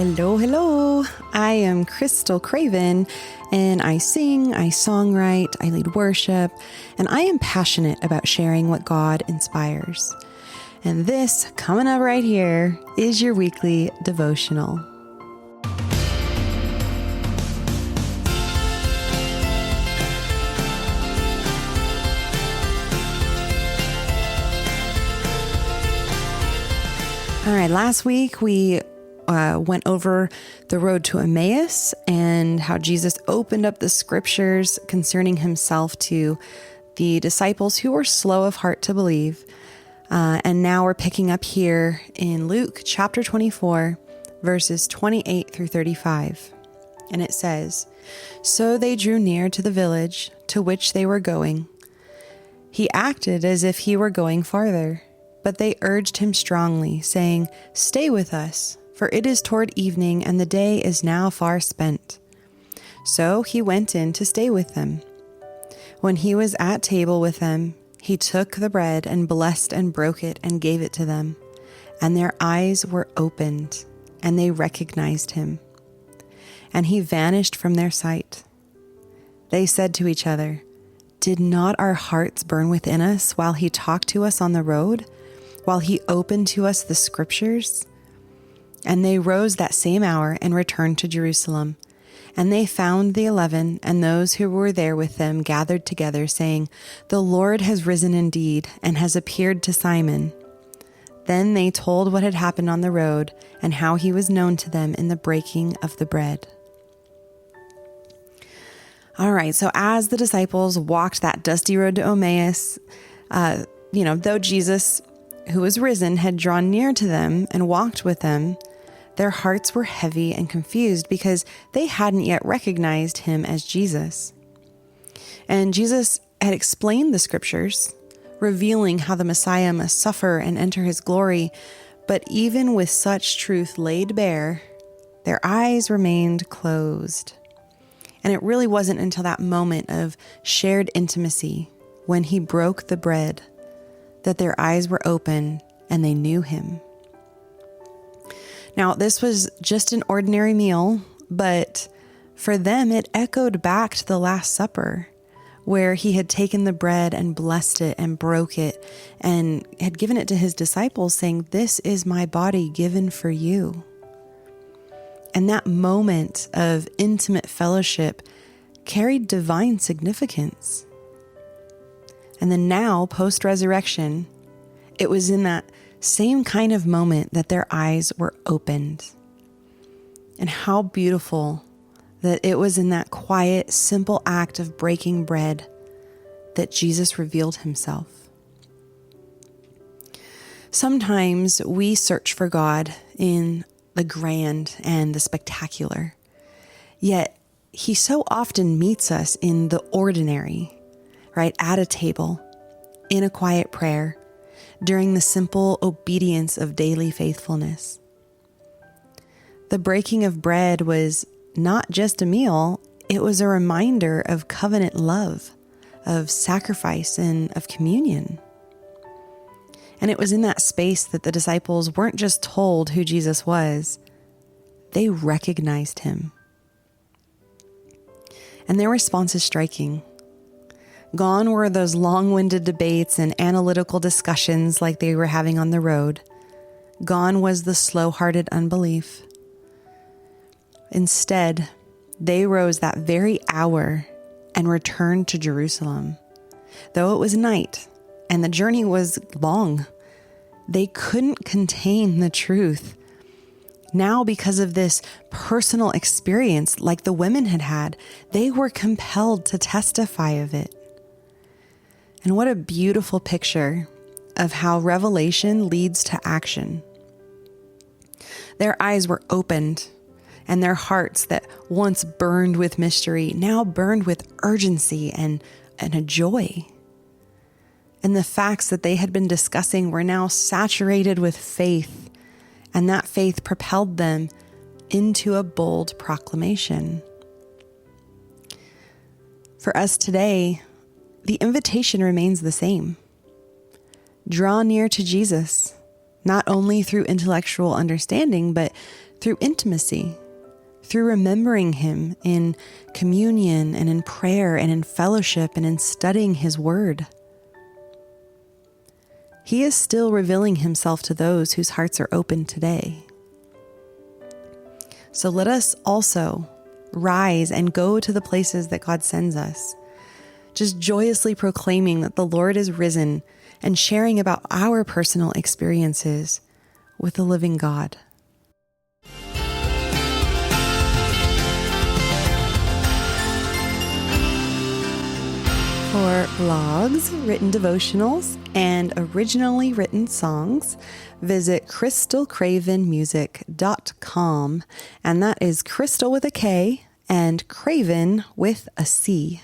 Hello, hello. I am Crystal Craven, and I sing, I songwrite, I lead worship, and I am passionate about sharing what God inspires. And this, coming up right here, is your weekly devotional. All right, last week we went over the road to Emmaus and how Jesus opened up the scriptures concerning himself to the disciples who were slow of heart to believe. And now we're picking up here in Luke chapter 24, verses 28 through 35. And it says, "So they drew near to the village to which they were going. He acted as if he were going farther, but they urged him strongly, saying, 'Stay with us, for it is toward evening, and the day is now far spent.' So he went in to stay with them. When he was at table with them, he took the bread and blessed and broke it and gave it to them. And their eyes were opened, and they recognized him. And he vanished from their sight. They said to each other, 'Did not our hearts burn within us while he talked to us on the road, while he opened to us the scriptures?' And they rose that same hour and returned to Jerusalem. And they found the 11 and those who were there with them gathered together, saying, 'The Lord has risen indeed and has appeared to Simon.' Then they told what had happened on the road and how he was known to them in the breaking of the bread." All right, so as the disciples walked that dusty road to Emmaus, though Jesus, who was risen, had drawn near to them and walked with them, their hearts were heavy and confused because they hadn't yet recognized him as Jesus. And Jesus had explained the scriptures, revealing how the Messiah must suffer and enter his glory. But even with such truth laid bare, their eyes remained closed. And it really wasn't until that moment of shared intimacy, when he broke the bread, that their eyes were open and they knew him. Now, this was just an ordinary meal, but for them it echoed back to the Last Supper, where he had taken the bread and blessed it and broke it and had given it to his disciples, saying, "This is my body given for you." And that moment of intimate fellowship carried divine significance. And then now, post-resurrection, it was in that same kind of moment that their eyes were opened. And how beautiful that it was in that quiet, simple act of breaking bread that Jesus revealed himself. Sometimes we search for God in the grand and the spectacular, yet he so often meets us in the ordinary, right? At a table, in a quiet prayer, during the simple obedience of daily faithfulness. The breaking of bread was not just a meal, it was a reminder of covenant love, of sacrifice, and of communion. And it was in that space that the disciples weren't just told who Jesus was, they recognized him. And their response is striking. Gone were those long-winded debates and analytical discussions like they were having on the road. Gone was the slow-hearted unbelief. Instead, they rose that very hour and returned to Jerusalem. Though it was night and the journey was long, they couldn't contain the truth. Now, because of this personal experience like the women had had, they were compelled to testify of it. And what a beautiful picture of how revelation leads to action. Their eyes were opened, and their hearts that once burned with mystery now burned with urgency and a joy. And the facts that they had been discussing were now saturated with faith, and that faith propelled them into a bold proclamation. For us today, the invitation remains the same. Draw near to Jesus, not only through intellectual understanding, but through intimacy, through remembering Him in communion and in prayer and in fellowship and in studying His Word. He is still revealing Himself to those whose hearts are open today. So let us also rise and go to the places that God sends us, just joyously proclaiming that the Lord is risen and sharing about our personal experiences with the living God. For blogs, written devotionals, and originally written songs, visit crystalcravenmusic.com, and that is Crystal with a K and Craven with a C.